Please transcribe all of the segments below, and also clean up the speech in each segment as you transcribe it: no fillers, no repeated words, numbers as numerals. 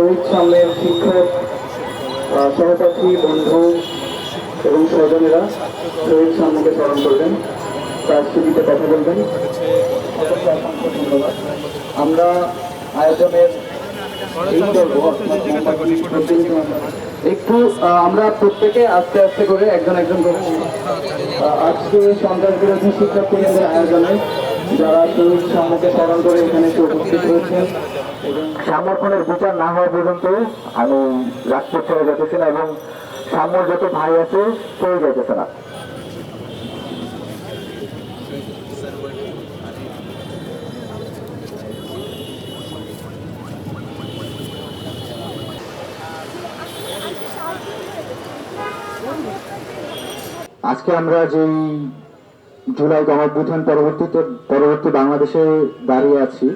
শহীদ সামনের শিক্ষক, সহপাঠী, বন্ধু এবং স্বজনেরা শহীদ সামনেকে স্মরণ করবেন, তার স্মৃতিতে কথা বলবেন। ধন্যবাদ। আমরা আয়োজনের একটু আমরা প্রত্যেকে আস্তে আস্তে করে একজন একজন করে আজকে সন্ত্রাস বিরোধী শিক্ষার্থী কেন্দ্রের আয়োজনে যারা শহীদ সামনেকে স্মরণ করে এখানে উপস্থিত হয়েছেন, সমর্পণের বিচার না হওয়া পর্যন্ত আমি রাজপথ ছেড়ে যেতেছি না এবং সামর যত ভাই আছে কেউ যাইতেছে না। আজকে আমরা যেই জুলাই গণঅভ্যুত্থান পরবর্তী বাংলাদেশে দাঁড়িয়ে আছি,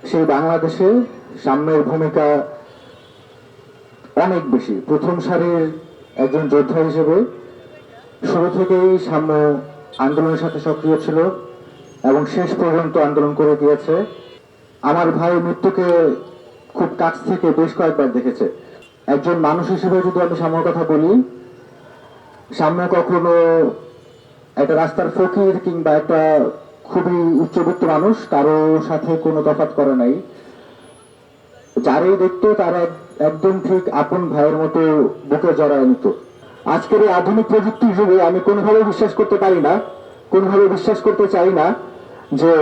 সেই বাংলাদেশে সাম্যের ভূমিকা অনেক বেশি। প্রথম সারির একজন যোদ্ধা হিসেবে শুরু থেকেই সাম্য আন্দোলনের সাথে সক্রিয় ছিল এবং শেষ পর্যন্ত আন্দোলন করে দিয়েছে। আমার ভাই মৃত্যুকে খুব কাছ থেকে বেশ কয়েকবার দেখেছে। একজন মানুষ হিসেবে যদি আমি সাম্যর কথা বলি, সাম্য কখনো একটা রাস্তার ফকির কিংবা একটা খুবই উচ্চবিত্ত মানুষ কারো সাথে কোনো তফাৎ করে নাই। যারাই দেখতো তারা একদম ঠিক আপন ভাইয়ের মতো বুকে জড়ায় নিত। আজকের এই আধুনিক প্রযুক্তির যুগে আমি কোনোভাবে বিশ্বাস করতে পারি না, কোনোভাবে বিশ্বাস করতে চাই না যে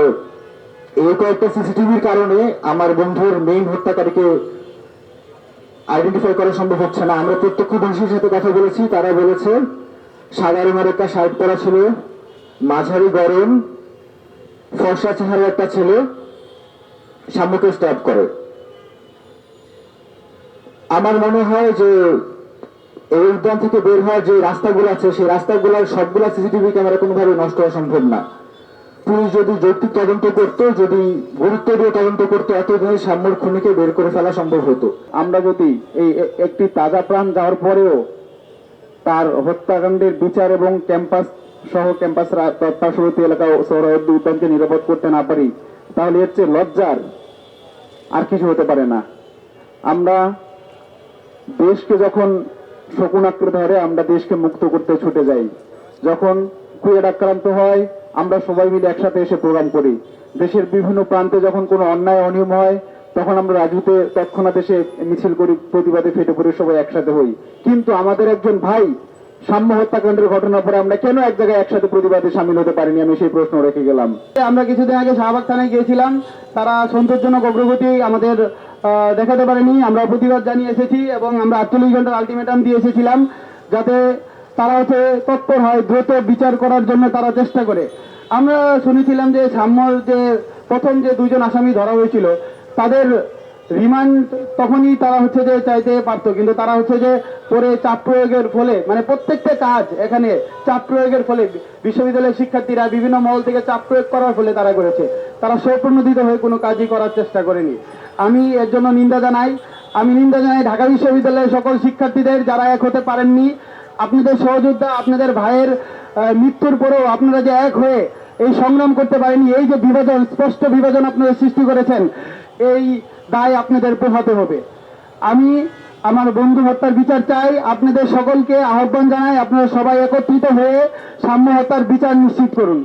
এই কয়েকটা সিসিটিভির কারণে আমার বন্ধুর মেইন হত্যাকারীকে আইডেন্টিফাই করা সম্ভব হচ্ছে না। আমরা প্রত্যক্ষদর্শীর সাথে কথা বলেছি, তারা বলেছে সাদা রঙের একটা শার্ট পরা ছিল, মাঝারি গরম, ফর্সা চেহারার একটা ছেলে সাম্যকে স্ট্যাব করে। আমার মনে হয় যে এই উদ্যান থেকে বের হওয়ার যে রাস্তাগুলো আছে, সেই রাস্তাগুলোর সবগুলা সিসিটিভি ক্যামেরা কোনোভাবে নষ্ট হওয়া সম্ভব না। পুলিশ যদি যৌক্তিক তদন্ত করতো, যদি গুরুত্ব দিয়ে তদন্ত করতো, এতদিনে সাম্যর খুনিকে বের করে ফেলা সম্ভব হতো। আমরা যদি এই একটি তাজা প্রাণ যাওয়ার পরেও তার হত্যাকাণ্ডের বিচার এবং ক্যাম্পাস সহ ক্যাম্পাস পার্শ্ববর্তী এলাকা সোহরাওয়ার্দী উদ্যানকে নিরাপদ করতে না পারি, তাহলে এর চেয়ে লজ্জার আর কিছু হতে পারে না। আমরা দেশকে যখন শকুন আঁকড়ে ধরে, আমরা দেশকে মুক্ত করতে ছুটে যাই। যখন কুয়েট আক্রান্ত হয়, আমরা সবাই মিলে একসাথে এসে প্রোগ্রাম করি। দেশের বিভিন্ন প্রান্তে যখন কোনো অন্যায় অনিয়ম হয়, তখন আমরা রাজুতে তৎক্ষণাৎ এসে মিছিল করি, প্রতিবাদে ফেটে পড়ে সবাই একসাথে হই। কিন্তু আমাদের একজন ভাই সাম্য হত্যাকাণ্ডের ঘটনার পরে আমরা কেন এক জায়গায় একসাথে প্রতিবাদে সামিল হতে পারিনি, আমি সেই প্রশ্ন রেখে গেলাম। আমরা কিছুদিন আগে শাহবাগ থানায় গিয়েছিলাম, তারা সন্তোষজনক অগ্রগতি আমাদের দেখাতে পারেনি। আমরা প্রতিবাদ জানিয়ে এসেছি এবং আমরা 48 ঘন্টার আলটিমেটাম দিয়ে এসেছিলাম যাতে তারা তৎপর হয়, দ্রুত বিচার করার জন্য তারা চেষ্টা করে। আমরা শুনেছিলাম যে সাম্যর যে প্রথম যে 2 জন আসামি ধরা হয়েছিল, তাদের রিমান্ড তখনই তারা যে চাইতে পারতো, কিন্তু তারা যে পরে চাপ প্রয়োগের ফলে, মানে প্রত্যেকটা কাজ এখানে চাপ প্রয়োগের ফলে, বিশ্ববিদ্যালয়ের শিক্ষার্থীরা বিভিন্ন মহল থেকে চাপ প্রয়োগ করার ফলে তারা করেছে। তারা স্বপ্রণোদিত হয়ে কোনো কাজই করার চেষ্টা করেনি। আমি এর জন্য নিন্দা জানাই। আমি নিন্দা জানাই ঢাকা বিশ্ববিদ্যালয়ের সকল শিক্ষার্থীদের যারা এক হতে পারেননি। আপনাদের সহযোদ্ধা, আপনাদের ভাইয়ের মৃত্যুর পরেও আপনারা যে এক হয়ে এই সংগ্রাম করতে পারেননি, এই যে বিভাজন, স্পষ্ট বিভাজন আপনারা সৃষ্টি করেছেন, এই দায় আপনাদের পোহাতে হবে। আমি আমার বন্ধু হত্যার বিচার চাই। আপনাদের সকলকে আহ্বান জানাই, আপনারা সবাই একত্রিত হয়ে সাম্য হত্যার বিচার নিশ্চিত করুন।